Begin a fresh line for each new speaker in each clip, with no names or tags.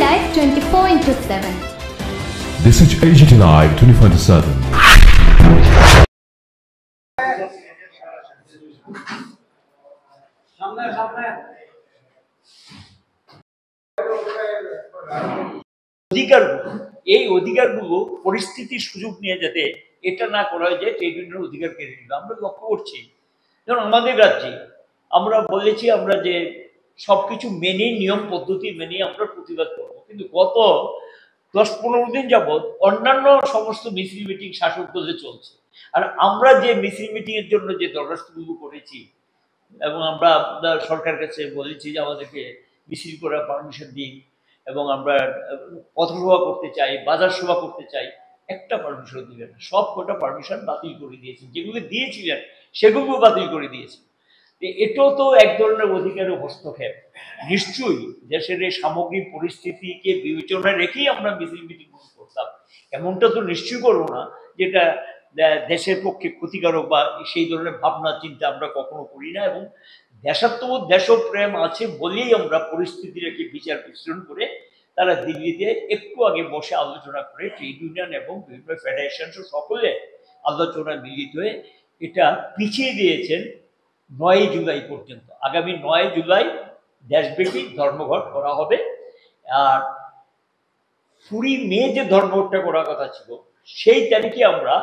Live 24/7.
This is AGT Live 24/7.
অধিকারগুলো, এই অধিকারগুলো পরিস্থিতির সুযোগ নিয়ে যাতে এটা না করা হয় যে ট্রেড ইউনিয়নের অধিকার কেড়ে নিল। আমরা লক্ষ্য করছি যেমন আমাদের রাজ্যে আমরা বলেছি আমরা যে সবকিছু মেনে নিয়ম পদ্ধতি মেনে আমরা প্রতিবাদ করবো, কিন্তু গত 10-15 দিন যাবৎ অন্যান্য সমস্ত মিছিল মিটিং শাসক দলে চলছে। আর আমরা যে মিছিল মিটিং এর জন্য যে দরখাস্তগুলো করেছি এবং আমরা সরকারের কাছে বলেছি যে আমাদেরকে মিছিল করার পারমিশন দিন এবং আমরা পথসভা করতে চাই, বাজার সভা করতে চাই, একটা পারমিশন দিবেন না। সব কটা পারমিশন বাতিল করে দিয়েছেন, যেগুলো দিয়েছিলেন সেগুলো বাতিল করে দিয়েছেন। এটাও তো এক ধরনের অধিকারের হস্তক্ষেপ। নিশ্চয়ই দেশের এই সামগ্রিক পরিস্থিতিকে বিবেচনায় রেখেই আমরা মিছিল মিটিং করতাম, এমনটা তো নিশ্চয়ই করবো না যেটা দেশের পক্ষে ক্ষতিকারক বা সেই ধরনের ভাবনা চিন্তা আমরা কখনো করি না। এবং দেশাত্মবোধ দেশপ্রেম আছে বলেই আমরা পরিস্থিতিটাকে বিচার বিশ্লেষণ করে তারা দিল্লিতে একটু আগে বসে আলোচনা করে ট্রেড ইউনিয়ন এবং বিভিন্ন ফেডারেশন সকলে আলোচনায় মিলিত হয়ে এটা পিছিয়ে দিয়েছেন 9 জুলাই পর্যন্ত। আগামী 9 জুলাই দেশব্যাপী ধর্মঘট করা হবে। আর 20 মে যে ধর্মঘটটা করার কথা ছিল সেই তারিখে আমরা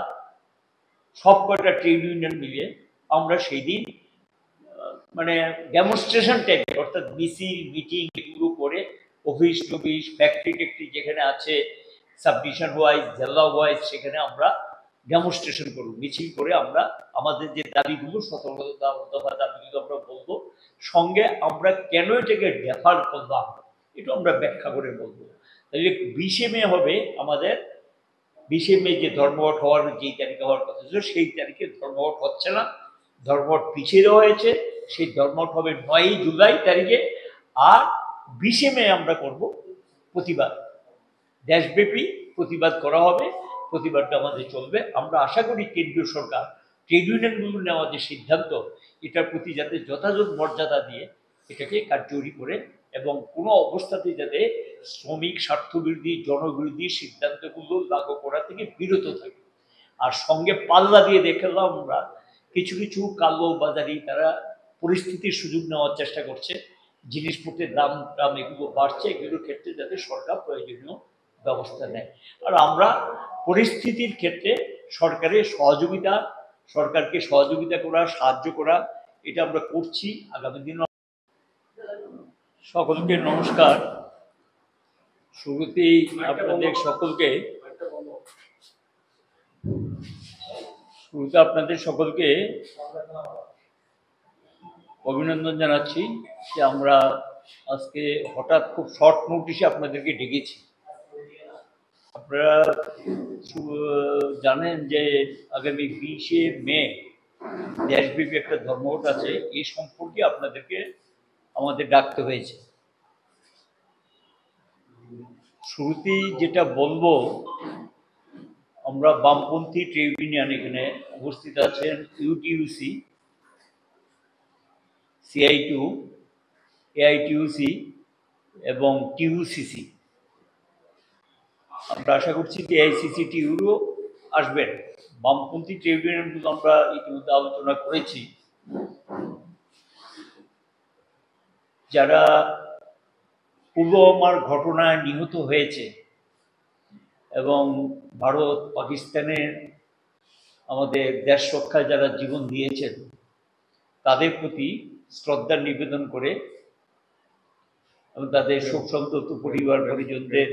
সব কয়টা ট্রেড ইউনিয়ন মিলিয়ে আমরা সেই দিন মানে ডেমনস্ট্রেশন টাইপের, অর্থাৎ মিছিল মিটিং এগুলো করে অফিস টফিস ফ্যাক্টরি ট্যাক্টরি যেখানে আছে সাবডিভিশন ওয়াইজ জেলা ওয়াইজ সেখানে আমরা ডেমনস্ট্রেশন করব, মিছিল করে আমরা আমাদের যে দাবিগুলো 17 দফা দাবিগুলো আমরা বলবো, সঙ্গে আমরা কেন এটাকে ডেফার করলাম এটা আমরা ব্যাখ্যা করে বলবো। তাহলে 20 মে হবে আমাদের, 20 মে যে ধর্মঘট হওয়ার যেই তারিখে হওয়ার কথা ছিল সেই তারিখে ধর্মঘট হচ্ছে না, ধর্মঘট পিছিয়ে দেওয়া হয়েছে। সেই ধর্মঘট হবে 9 জুলাই তারিখে। আর 20 মে আমরা করব প্রতিবাদ, দেশব্যাপী প্রতিবাদ করা হবে, প্রতিবাদটা আমাদের চলবে। আমরা আশা করি কেন্দ্রীয় সরকার ট্রেড ইউনিয়নগুলো নেওয়া যে সিদ্ধান্ত এটার প্রতি যাতে যথাযথ মর্যাদা দিয়ে এটাকে কার্যকরী করে এবং কোনো অবস্থাতেই যাতে শ্রমিক স্বার্থবিরোধী জনবিরোধী সিদ্ধান্তগুলো লাগু করা থেকে বিরত থাকে। আর সঙ্গে পাল্লা দিয়ে দেখলাম আমরা কিছু কিছু কালো বাজারি তারা পরিস্থিতির সুযোগ নেওয়ার চেষ্টা করছে, জিনিসপত্রের দাম এগুলো বাড়ছে, এগুলোর ক্ষেত্রে যাতে সরকার প্রয়োজনীয় ব্যবস্থা নেয়। আর আমরা পরিস্থিতির ক্ষেত্রে সরকারকে সহযোগিতা করা, সাহায্য করা, এটা আমরা করছি। আগামী দিন সকলকে নমস্কার। শুরুতেই আপনাদের সকলকে অভিনন্দন জানাচ্ছি যে আমরা আজকে হঠাৎ খুব শর্ট নোটিশে আপনাদেরকে ডেকেছি। আপনারা জানেন যে আগামী 20 মে দেশব্যাপী একটা ধর্মঘট আছে, এই সম্পর্কে আপনাদেরকে আমাদের ডাকতে হয়েছে। শুরুতেই যেটা বলবো, আমরা বামপন্থী ট্রেড ইউনিয়ন এখানে উপস্থিত আছেন ইউটিউসি, CI2, AITUC এবং TUCC। আমরা আশা করছি যে AICC TUরও আসবেন। বামপন্থী ট্রেড ইউনিয়নগুলো আমরা ইতিমধ্যে আলোচনা করেছি। যারা পুলওয়ামার ঘটনায় নিহত হয়েছে এবং ভারত পাকিস্তানের আমাদের দেশ রক্ষায় যারা জীবন দিয়েছেন তাদের প্রতি শ্রদ্ধা নিবেদন করে এবং তাদের শোকসন্তপ্ত পরিবার পরিজনদের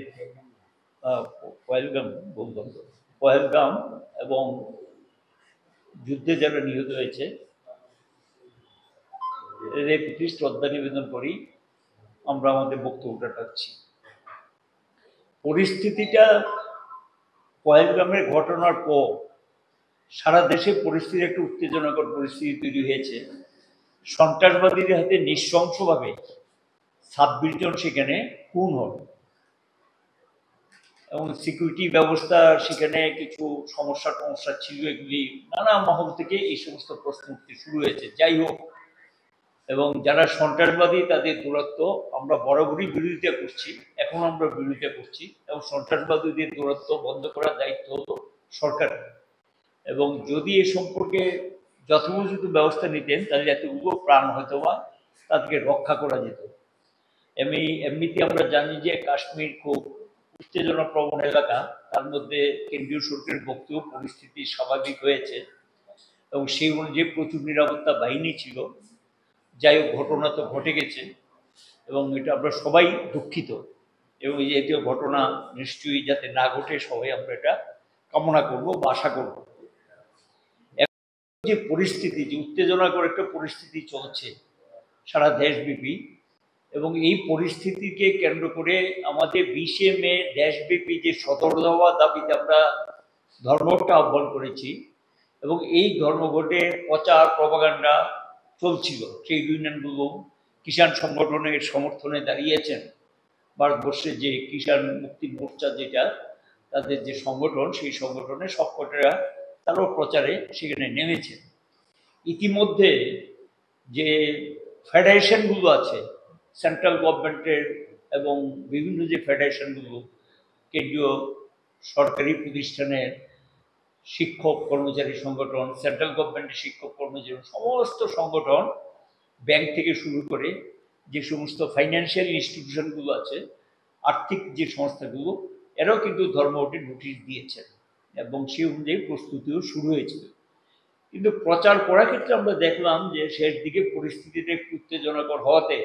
পহেলগাম এবং যুদ্ধে যারা নিহত হয়েছে এদের প্রতি শ্রদ্ধা নিবেদন করি আমরা আমাদের বক্তব্যটা রাখছি। পরিস্থিতিটা পহেলগামের ঘটনার পর সারা দেশে পরিস্থিতি একটা উত্তেজনাকর পরিস্থিতি তৈরি হয়েছে। সন্ত্রাসবাদীদের হাতে নৃশংসভাবে 26 জন সেখানে খুন হল এবং সিকিউরিটি ব্যবস্থা সেখানে কিছু সমস্যা ছিল, এগুলি নানা মহল থেকে এই সমস্ত প্রশ্ন উঠতে শুরু হয়েছে। যাই হোক, এবং যারা সন্ত্রাসবাদী তাদের দূরত্ব আমরা বরাবরই বিরোধিতা করছি, এখন আমরা বিরোধিতা করছি, এবং সন্ত্রাসবাদীদের দূরত্ব বন্ধ করার দায়িত্ব হলো সরকারের। এবং যদি এ সম্পর্কে যথোপযুক্ত ব্যবস্থা নিতেন তাহলে এতগুলো প্রাণ হয়তো বা তাদেরকে রক্ষা করা যেত। এমনিতে আমরা জানি যে কাশ্মীর খুব উত্তেজনা প্রবণ এলাকা, তার মধ্যে কেন্দ্রীয় সরকারের বক্তব্য পরিস্থিতি স্বাভাবিক হয়েছে এবং সেই অনুযায়ী প্রচুর নিরাপত্তা বাহিনী ছিল। যাই হোক, ঘটনা তো ঘটে গেছে এবং এটা আমরা সবাই দুঃখিত, এবং এই জাতীয় ঘটনা নিশ্চয়ই যাতে না ঘটে সবাই আমরা এটা কামনা করব বা আশা করব। যে পরিস্থিতি, যে উত্তেজনাকর একটা পরিস্থিতি চলছে সারা দেশব্যাপী, এবং এই পরিস্থিতিকে কেন্দ্র করে আমাদের 20শে মে দেশব্যাপী যে সতর্ক হওয়ার দাবিতে আমরা ধর্মঘটটা আহ্বান করেছি, এবং এই ধর্মঘটের প্রচার প্রপাগান্ডা চলছিল। ট্রেড ইউনিয়নগুলো কিষাণ সংগঠনের সমর্থনে দাঁড়িয়েছেন। ভারতবর্ষের যে কিষাণ মুক্তি মোর্চা যেটা তাদের যে সংগঠন, সেই সংগঠনের সবকটারা তারাও প্রচারে সেখানে নেমেছেন। ইতিমধ্যে যে ফেডারেশনগুলো আছে সেন্ট্রাল গভর্নমেন্টের এবং বিভিন্ন যে ফেডারেশনগুলো, কেন্দ্রীয় সরকারি প্রতিষ্ঠানের শিক্ষক কর্মচারী সংগঠন, সেন্ট্রাল গভর্নমেন্টের শিক্ষক কর্মচারী, সমস্ত সংগঠন, ব্যাংক থেকে শুরু করে যে সমস্ত ফাইন্যান্সিয়াল ইনস্টিটিউশনগুলো আছে, আর্থিক যে সংস্থাগুলো, এরাও কিন্তু ধর্মঘটের নোটিশ দিয়েছেন এবং সেই অনুযায়ী প্রস্তুতিও শুরু হয়েছিল। কিন্তু প্রচার করার ক্ষেত্রে আমরা দেখলাম যে শেষ দিকে পরিস্থিতিটা একটু উত্তেজনাকর হওয়াতে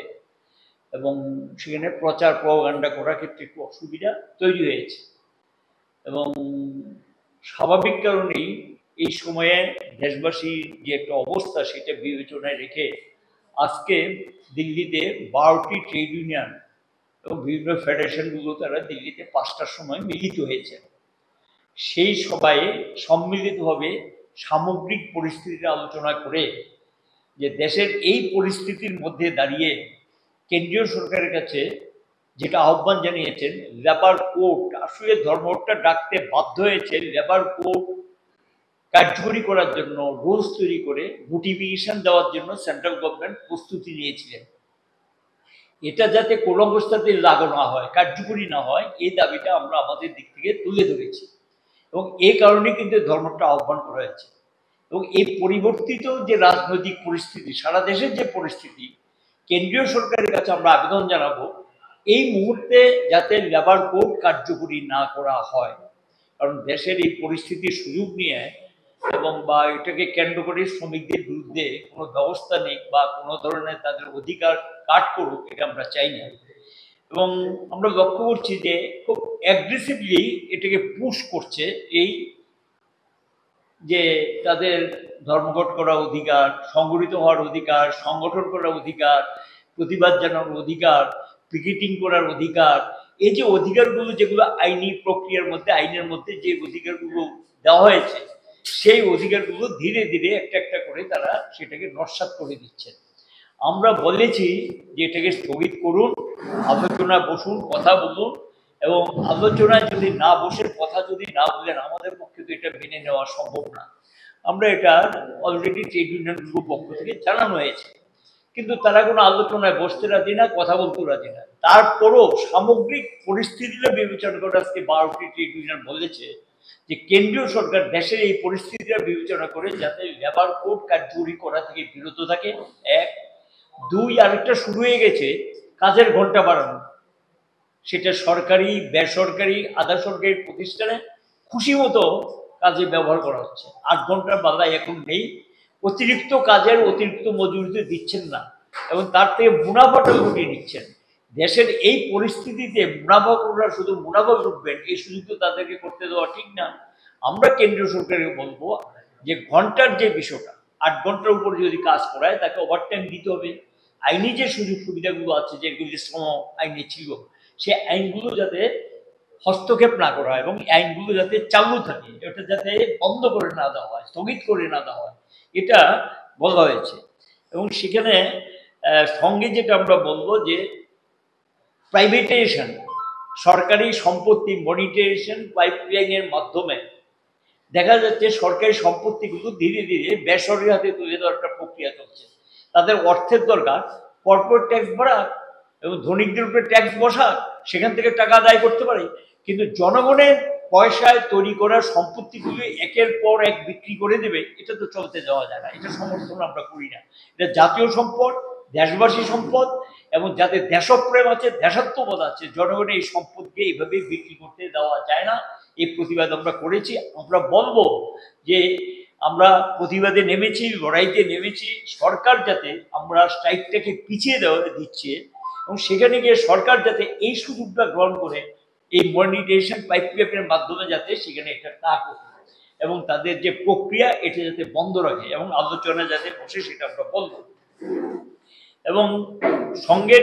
এবং সেখানে প্রচার প্রপাগান্ডা করার ক্ষেত্রে একটু অসুবিধা তৈরি হয়েছে। এবং স্বাভাবিক কারণেই এই সময়ে দেশবাসীর যে একটা অবস্থা সেটা বিবেচনায় রেখে আজকে দিল্লিতে 12টি ট্রেড ইউনিয়ন এবং বিভিন্ন ফেডারেশনগুলো তারা দিল্লিতে 5টার সময় মিলিত হয়েছে। সেই সভায় সম্মিলিতভাবে সামগ্রিক পরিস্থিতির আলোচনা করে যে দেশের এই পরিস্থিতির মধ্যে দাঁড়িয়ে কেন্দ্রীয় সরকারের কাছে যেটা আহ্বান জানিয়েছেন, লেবার কোড, আসলে ধর্মঘটটা ডাকতে বাধ্য হয়েছে লেবার কোড কার্যকরী করার জন্য, রুলস তৈরি করে নোটিফিকেশন দেওয়ার জন্য সেন্ট্রাল গভর্নমেন্ট প্রস্তুতি নিয়েছিলেন। এটা যাতে কোনো অবস্থাতে লাগু না হয়, কার্যকরী না হয়, এই দাবিটা আমরা আমাদের দিক থেকে তুলে ধরেছি এবং এই কারণে কিন্তু ধর্মঘটটা আহ্বান করা হয়েছে। এবং এই পরিবর্তিত যে রাজনৈতিক পরিস্থিতি, সারা দেশের যে পরিস্থিতি, কেন্দ্রীয় সরকারের কাছে আমরা আবেদন জানাবো এই মুহূর্তে যাতে লেবার কোড কার্যকরী না করা হয়। কারণ দেশের এই পরিস্থিতির সুযোগ নিয়ে এবং বা এটাকে কেন্দ্র করে শ্রমিকদের বিরুদ্ধে কোনো ব্যবস্থা নেই বা কোনো ধরনের তাদের অধিকার কাট করুক, এটা আমরা চাই না। এবং আমরা লক্ষ্য করছি যে খুব অ্যাগ্রেসিভলি এটাকে পুশ করছে এই যে তাদের ধর্মঘট করার অধিকার, সংগঠিত হওয়ার অধিকার, সংগঠন করার অধিকার, প্রতিবাদ জানানোর অধিকার, পিকেটিং করার অধিকার, এই যে অধিকারগুলো যেগুলো আইনি প্রক্রিয়ার মধ্যে, আইনের মধ্যে যে অধিকারগুলো দেওয়া হয়েছে, সেই অধিকারগুলো ধীরে ধীরে একটা একটা করে তারা সেটাকে নস্যাৎ করে দিচ্ছেন। আমরা বলেছি যে এটাকে স্থগিত করুন, আলোচনা বসুন, কথা বলুন, এবং আলোচনায় যদি না বসে কথা যদি না বলেন আমাদের পক্ষে তো এটা মেনে নেওয়া সম্ভব না। আমরা এটা অলরেডি ট্রেড ইউনিয়নগুলোর পক্ষ থেকে জানানো হয়েছে, কিন্তু তারা কোনো আলোচনায় বসতে রাজি না, কথা বলতে রাজি না। তারপরও সামগ্রিক পরিস্থিতিটা বিবেচনা করে আজকে 12টি ট্রেড ইউনিয়ন বলেছে যে কেন্দ্রীয় সরকার দেশের এই পরিস্থিতিটা বিবেচনা করে যাতে লেবার কোড কার্যকরী করা থেকে বিরত থাকে। 1, 2, আরেকটা শুরু হয়ে গেছে কাজের ঘন্টা বাড়ানো, সেটা সরকারি, বেসরকারি, আধা সরকারি প্রতিষ্ঠানে খুশি মতো কাজে ব্যবহার করা হচ্ছে। 8 ঘন্টার বাধায় এখন নেই, অতিরিক্ত কাজের অতিরিক্ত মজুরিতে দিচ্ছেন না এবং তার থেকে মুনাফাটা লুটিয়ে নিচ্ছেন। দেশের এই পরিস্থিতিতে মুনাফা করা, শুধু মুনাফা লুটবেন এই সুযোগ তো তাদেরকে করতে দেওয়া ঠিক না। আমরা কেন্দ্রীয় সরকারকে বলবো যে ঘন্টার যে বিষয়টা, 8 ঘন্টার উপরে যদি কাজ করায় তাকে ওভারটাইম দিতে হবে। আইনি যে সুযোগ সুবিধাগুলো আছে, যেগুলি শ্রম আইনে ছিল, সে আইনগুলো যাতে হস্তক্ষেপ না করা হয় এবং আইনগুলো যাতে চালু থাকে, এটা যাতে বন্ধ করে না দেওয়া হয়, স্থগিত করে না দেওয়া হয়, এটা বলা হয়েছে। এবং সেখানে সঙ্গে যেটা আমরা বলবো যে প্রাইভেটাইজেশন, সরকারি সম্পত্তি মনিটাইজেশন পাইপলাইনের মাধ্যমে দেখা যাচ্ছে সরকারি সম্পত্তিগুলো ধীরে ধীরে বেসরকারি হাতে তুলে দেওয়ার একটা প্রক্রিয়া চলছে। তাদের অর্থের দরকার, কর্পোরেট ট্যাক্স বাড়া এবং ধনিকদের উপরে ট্যাক্স বসা, সেখান থেকে টাকা আদায় করতে পারে। কিন্তু জনগণের পয়সায় তৈরি করা সম্পত্তিগুলি একের পর এক বিক্রি করে দেবে, এটা তো চলতে দেওয়া যায় না, এটা সমর্থন আমরা করি না। এটা জাতীয় সম্পদ, দেশবাসী সম্পদ, এবং যাদের দেশপ্রেম আছে, দেশাত্মবোধ আছে, জনগণের এই সম্পদকে এইভাবে বিক্রি করতে দেওয়া যায় না। এই প্রতিবাদ আমরা করেছি। আমরা বলবো যে আমরা প্রতিবাদে নেমেছি, লড়াইতে নেমেছি। সরকার যাতে, আমরা স্ট্রাইকটাকে পিছিয়ে দিচ্ছে, এবং সেখানে গিয়ে সরকার যাতে এই সুযোগটা গ্রহণ করে এই মনিটাইজেশন পাইপলাইনের মাধ্যমে যাতে সেখানে এটা না করে, এবং তাদের যে প্রক্রিয়া এটা যাতে বন্ধ রাখে, এবং আলোচনা যাতে বসে, সেটা আমরা বলবো। এবং সঙ্গে